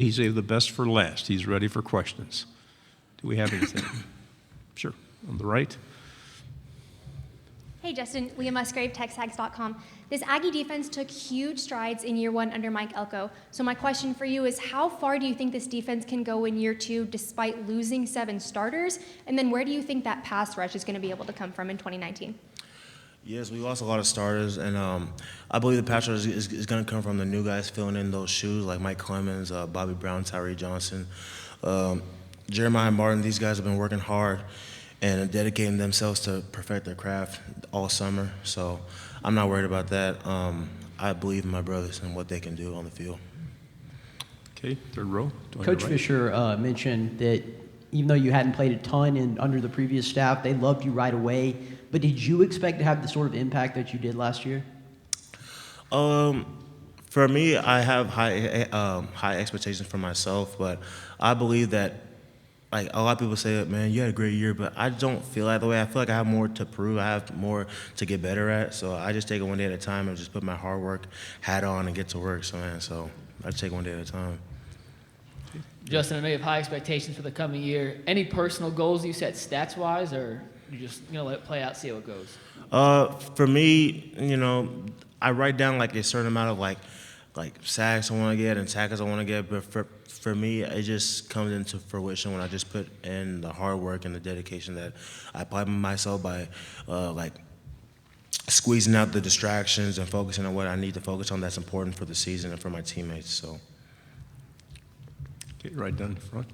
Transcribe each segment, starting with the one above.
He saved the best for last. He's ready for questions. Do we have anything? Sure. On the right. Hey, Justin. Leah Musgrave, TexAgs.com. This Aggie defense took huge strides in year one under Mike Elko. So my question for you is, how far do you think this defense can go in year two despite losing 7 starters? And then where do you think that pass rush is going to be able to come from in 2019? Yes, we lost a lot of starters, and I believe the pass rush is going to come from the new guys filling in those shoes, like Mike Clemens, Bobby Brown, Tyree Johnson, Jeremiah Martin. These guys have been working hard and dedicating themselves to perfect their craft all summer. So I'm not worried about that. I believe in my brothers and what they can do on the field. Okay, third row. Coach Fisher mentioned that even though you hadn't played a ton under the previous staff, they loved you right away. But did you expect to have the sort of impact that you did last year? For me, I have high expectations for myself, but I believe that, like, a lot of people say that, man, you had a great year, but I don't feel that way. I feel like I have more to prove. I have more to get better at. So I just take it one day at a time and just put my hard work hat on and get to work. So I just take it one day at a time. Justin, I know you have high expectations for the coming year. Any personal goals you set stats-wise, or you just let it play out, see how it goes? For me, I write down like a certain amount of like sacks I want to get and tackles I want to get, but for me, it just comes into fruition when I just put in the hard work and the dedication that I apply myself by squeezing out the distractions and focusing on what I need to focus on that's important for the season and for my teammates. So. Okay, right down in front.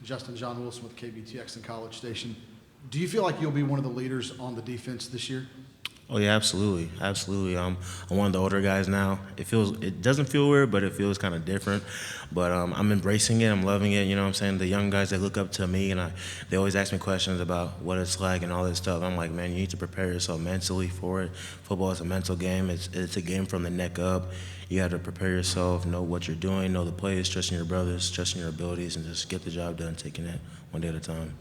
Justin, John Wilson with KBTX in College Station. Do you feel like you'll be one of the leaders on the defense this year? Oh yeah, absolutely. I'm one of the older guys now. It doesn't feel weird, but it feels kind of different. But I'm embracing it. I'm loving it. You know what I'm saying? The young guys, they look up to me, and they always ask me questions about what it's like and all this stuff. I'm like, man, you need to prepare yourself mentally for it. Football is a mental game. It's a game from the neck up. You have to prepare yourself, know what you're doing, know the plays, trusting your brothers, trusting your abilities, and just get the job done, taking it one day at a time.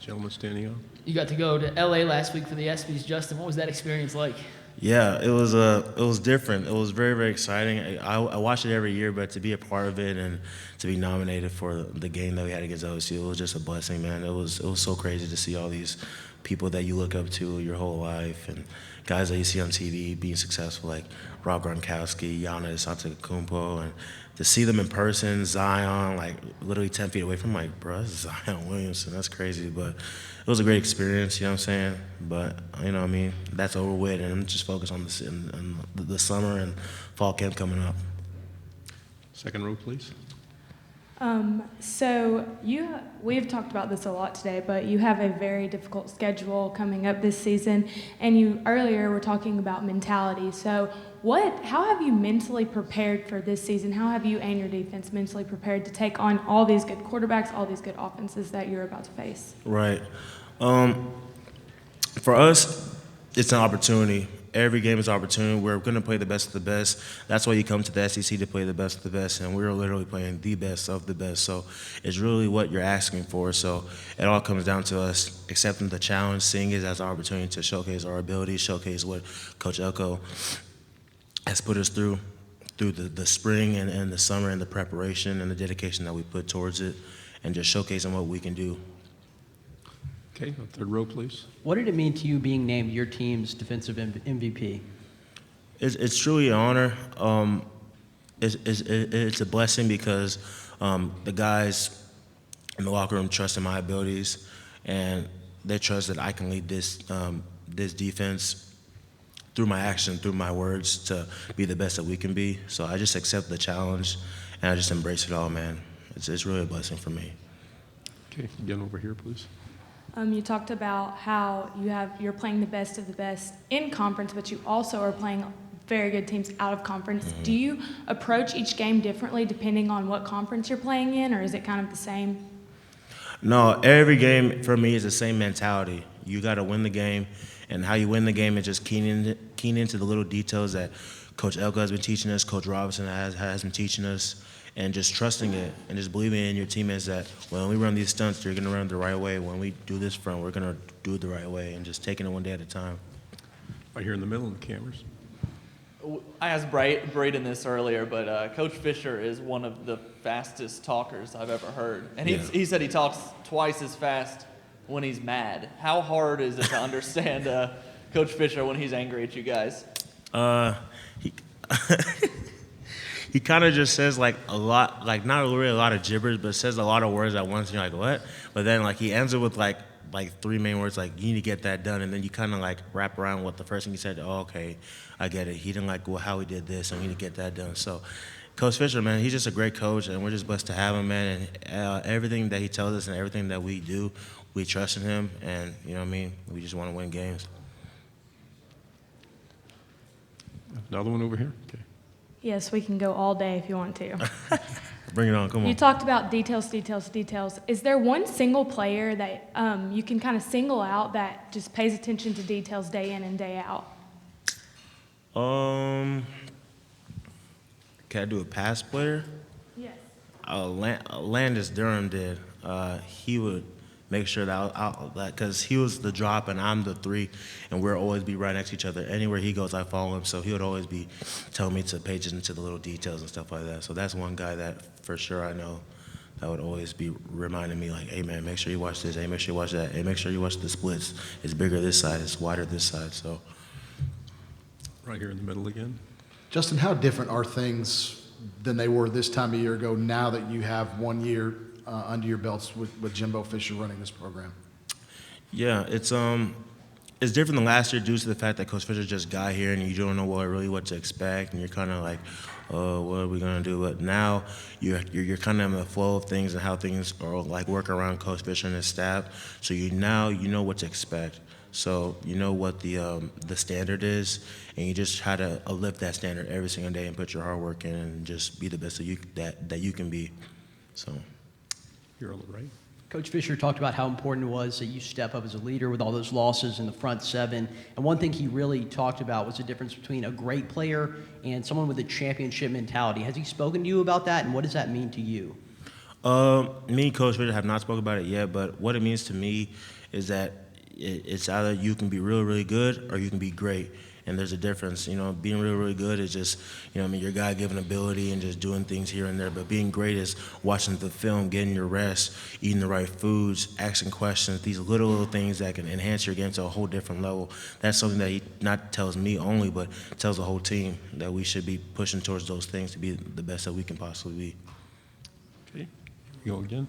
Gentleman standing up. You got to go to L.A. last week for the ESPYs. Justin, what was that experience like? Yeah, it was different. It was very, very exciting. I watch it every year, but to be a part of it and to be nominated for the game that we had against OSU, it was just a blessing, man. It was so crazy to see all these people that you look up to your whole life and guys that you see on TV being successful, like Rob Gronkowski, Giannis Antetokounmpo, and to see them in person, Zion, like literally 10 feet away from, like, bro, this is Zion Williamson. That's crazy, but it was a great experience, you know what I'm saying? But, that's over with, and I'm just focused on the summer and fall camp coming up. Second row, please. We've talked about this a lot today, but you have a very difficult schedule coming up this season, and you earlier were talking about mentality. So how have you mentally prepared for this season? How have you and your defense mentally prepared to take on all these good quarterbacks, all these good offenses that you're about to face? Right. For us, it's an opportunity. Every game is an opportunity. We're going to play the best of the best. That's why you come to the SEC, to play the best of the best, and we're literally playing the best of the best. So it's really what you're asking for. So it all comes down to us accepting the challenge, seeing it as an opportunity to showcase our abilities, showcase what Coach Elko has put us through the spring and the summer and the preparation and the dedication that we put towards it, and just showcasing what we can do. Okay, third row, please. What did it mean to you being named your team's defensive MVP? It's truly an honor. It's a blessing because the guys in the locker room trust in my abilities, and they trust that I can lead this defense through my action, through my words, to be the best that we can be. So I just accept the challenge, and I just embrace it all, man. It's really a blessing for me. Okay, again over here, please. You talked about how you're playing the best of the best in conference, but you also are playing very good teams out of conference. Mm-hmm. Do you approach each game differently depending on what conference you're playing in, or is it kind of the same? No, every game for me is the same mentality. You got to win the game, and how you win the game is just keen into the little details that Coach Elko has been teaching us, Coach Robinson has been teaching us, and just trusting it and just believing in your teammates that when we run these stunts, you're going to run it the right way. When we do this front, we're going to do it the right way, and just taking it one day at a time. Right here in the middle of the cameras. I asked Braden this earlier, but Coach Fisher is one of the fastest talkers I've ever heard. And he said he talks twice as fast when he's mad. How hard is it to understand Coach Fisher when he's angry at you guys? He he kind of just says like a lot, like not really a lot of gibberish, but says a lot of words at once. And you're like, what? But then like he ends it with like three main words, like you need to get that done. And then you kind of like wrap around what the first thing he said. Oh, okay, I get it. He didn't like how he did this, and we need to get that done. So Coach Fisher, man, he's just a great coach, and we're just blessed to have him, man. And everything that he tells us and everything that we do, we trust in him. And, you know what I mean? We just want to win games. Another one over here? Okay. Yes, we can go all day if you want to. Bring it on, come on. You talked about details. Is there one single player that you can kind of single out that just pays attention to details day in and day out? Can I do a pass player? Yes. Landis Durham did. He would make sure that because he was the drop and I'm the three, and we'll always be right next to each other. Anywhere he goes, I follow him. So he would always be telling me to pay attention to the little details and stuff like that. So that's one guy that for sure I know that would always be reminding me like, hey man, make sure you watch this. Hey, make sure you watch that. Hey, make sure you watch the splits. It's bigger this side. It's wider this side. So Right here in the middle again. Justin, how different are things than they were this time a year ago now that you have 1 year under your belts with Jimbo Fisher running this program? yeah, it's different than last year due to the fact that Coach Fisher just got here and you don't know what to expect, and you're kind of like, oh, what are we gonna do? But now you're kind of in the flow of things and how things are like work around Coach Fisher and his staff. So you know what to expect. So you know what the standard is, and you just try to lift that standard every single day and put your hard work in and just be the best that you can be. So Here on the right. Coach Fisher talked about how important it was that you step up as a leader with all those losses in the front seven. And one thing he really talked about was the difference between a great player and someone with a championship mentality. Has he spoken to you about that, and what does that mean to you? Me and Coach Fisher have not spoken about it yet, but what it means to me is that it's either you can be really, really good or you can be great. And there's a difference. You know, being really, really good is just, you know, I mean, your God-given ability and just doing things here and there. But being great is watching the film, getting your rest, eating the right foods, asking questions, these little things that can enhance your game to a whole different level. That's something that he not tells me only, but tells the whole team that we should be pushing towards those things to be the best that we can possibly be. Okay. Here we go again.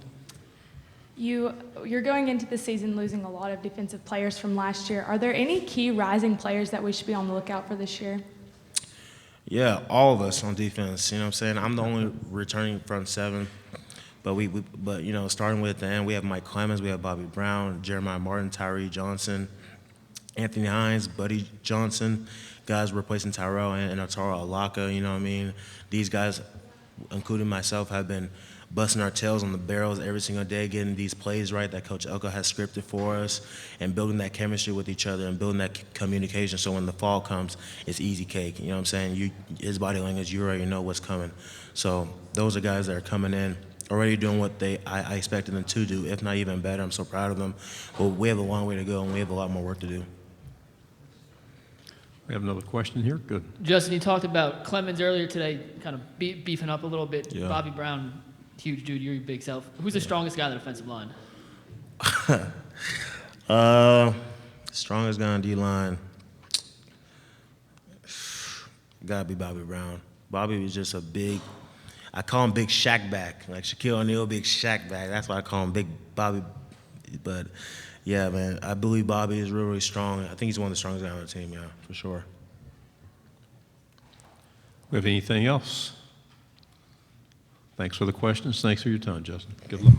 You're going into the season losing a lot of defensive players from last year. Are there any key rising players that we should be on the lookout for this year? Yeah, all of us on defense. You know what I'm saying? I'm the only returning front seven. But but you know, starting with the end, we have Mike Clemens, we have Bobby Brown, Jeremiah Martin, Tyree Johnson, Anthony Hines, Buddy Johnson, guys replacing Tyrell and Atara Alaka. You know what I mean? These guys, including myself, have been busting our tails on the barrels every single day, getting these plays right that Coach Elko has scripted for us, and building that chemistry with each other and building that communication so when the fall comes, it's easy cake. You know what I'm saying? His body language, you already know what's coming. So those are guys that are coming in, already doing what I expected them to do, if not even better. I'm so proud of them. But we have a long way to go, and we have a lot more work to do. We have another question here. Good. Justin, you talked about Clemens earlier today, kind of beefing up a little bit. Yeah. Bobby Brown, huge dude, you're your big self. Who's the strongest guy on the defensive line? Strongest guy on D-line. Gotta be Bobby Brown. Bobby was just I call him Big Shaq back. Like Shaquille O'Neal, Big Shaq back. That's why I call him Big Bobby. But yeah, man, I believe Bobby is really, really strong. I think he's one of the strongest guys on the team, yeah, for sure. We have anything else? Thanks for the questions. Thanks for your time, Justin. Good luck.